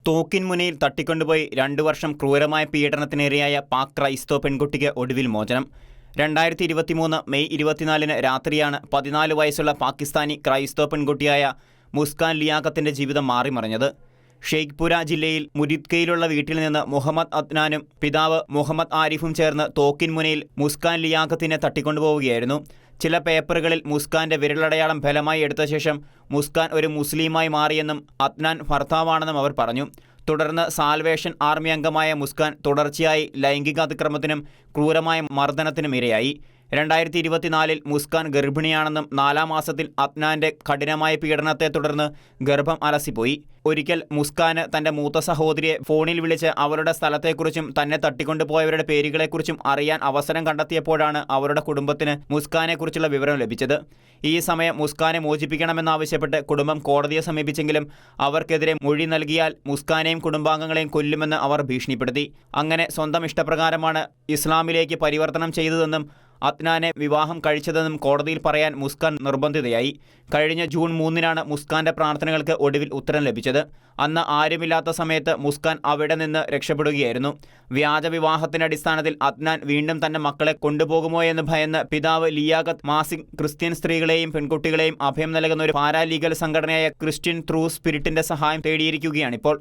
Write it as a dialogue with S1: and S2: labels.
S1: തോക്കിൻമുനയിൽ തട്ടിക്കൊണ്ടുപോയി 2 വർഷം ക്രൂരമായ പീഡനത്തിനിരയായ പാക് ക്രൈസ്തവ പെൺകുട്ടിക്ക് ഒടുവിൽ മോചനം. 2023 മെയ് 24 രാത്രിയാണ് 14 വയസ്സുള്ള പാകിസ്ഥാനി ക്രൈസ്തവ പെൺകുട്ടിയായ മുസ്കാൻ ലിയാഖത്തിന്റെ ജീവിതം മാറിമറിഞ്ഞത്. ഷെയ്ഖ്പുര ജില്ലയിൽ മുരിദ്കയിലുള്ള വീട്ടിൽ നിന്ന് മുഹമ്മദ് അദ്നാനും പിതാവ് മുഹമ്മദ് ആരിഫും ചേർന്ന് തോക്കിൻമുനയിൽ മുസ്കാൻ ലിയാഖത്തിനെ തട്ടിക്കൊണ്ടുപോവുകയായിരുന്നു. ചില പേപ്പറുകളിൽ മുസ്കാന്റെ വിരലടയാളം ഫലമായി എടുത്ത ശേഷം മുസ്കാൻ ഒരു മുസ്ലിമായി മാറിയെന്നും അദ്നാൻ ഭർത്താവാണെന്നും അവർ പറഞ്ഞു. തുടർന്ന് സാൽവേഷൻ ആർമി അംഗമായ മുസ്കാൻ തുടർച്ചയായി ലൈംഗിക അതിക്രമത്തിനും ക്രൂരമായ മർദ്ദനത്തിനും ഇരയായി. 2024 മുസ്കാൻ ഗർഭിണിയാണെന്നും 4-ാം മാസത്തിൽ അദ്നാന്റെ കഠിനമായ പീഡനത്തെ തുടർന്ന് ഗർഭം അലസിപ്പോയി. ഒരിക്കൽ മുസ്കാന് തന്റെ മൂത്ത സഹോദരിയെ ഫോണിൽ വിളിച്ച് അവരുടെ സ്ഥലത്തെക്കുറിച്ചും തന്നെ തട്ടിക്കൊണ്ടുപോയവരുടെ പേരുകളെക്കുറിച്ചും അറിയാൻ അവസരം കണ്ടെത്തിയപ്പോഴാണ് അവരുടെ കുടുംബത്തിന് മുസ്കാനെക്കുറിച്ചുള്ള വിവരം ലഭിച്ചത്. ഈ സമയം മുസ്കാനെ മോചിപ്പിക്കണമെന്നാവശ്യപ്പെട്ട് കുടുംബം കോടതിയെ സമീപിച്ചെങ്കിലും അവർക്കെതിരെ മൊഴി നൽകിയാൽ മുസ്കാനെയും കുടുംബാംഗങ്ങളെയും കൊല്ലുമെന്ന് അവർ ഭീഷണിപ്പെടുത്തി. അങ്ങനെ സ്വന്തം ഇഷ്ടപ്രകാരമാണ് ഇസ്ലാമിലേക്ക് പരിവർത്തനം ചെയ്തതെന്നും അദ്നാനെ വിവാഹം കഴിച്ചതെന്നും കോടതിയിൽ പറയാൻ മുസ്കാൻ നിർബന്ധിതയായി. കഴിഞ്ഞ ജൂൺ 3-നാണ് മുസ്കാന്റെ പ്രാർത്ഥനകൾക്ക് ഒടുവിൽ ഉത്തരം ലഭിച്ചത്. അന്ന് ആരുമില്ലാത്ത സമയത്ത് മുസ്കാൻ അവിടെ നിന്ന് രക്ഷപ്പെടുകയായിരുന്നു. വ്യാജ വിവാഹത്തിന്റെ അടിസ്ഥാനത്തിൽ അദ്നാൻ വീണ്ടും തന്റെ മക്കളെ കൊണ്ടുപോകുമോ എന്ന് ഭയന്ന് പിതാവ് ലിയാഖത്ത് മാസിക് ക്രിസ്ത്യൻ സ്ത്രീകളെയും പെൺകുട്ടികളെയും അഭയം നൽകുന്ന ഒരു പാരാലീഗൽ സംഘടനയായ ക്രിസ്ത്യൻ ത്രൂ സ്പിരിറ്റിന്റെ സഹായം തേടിയിരിക്കുകയാണിപ്പോൾ.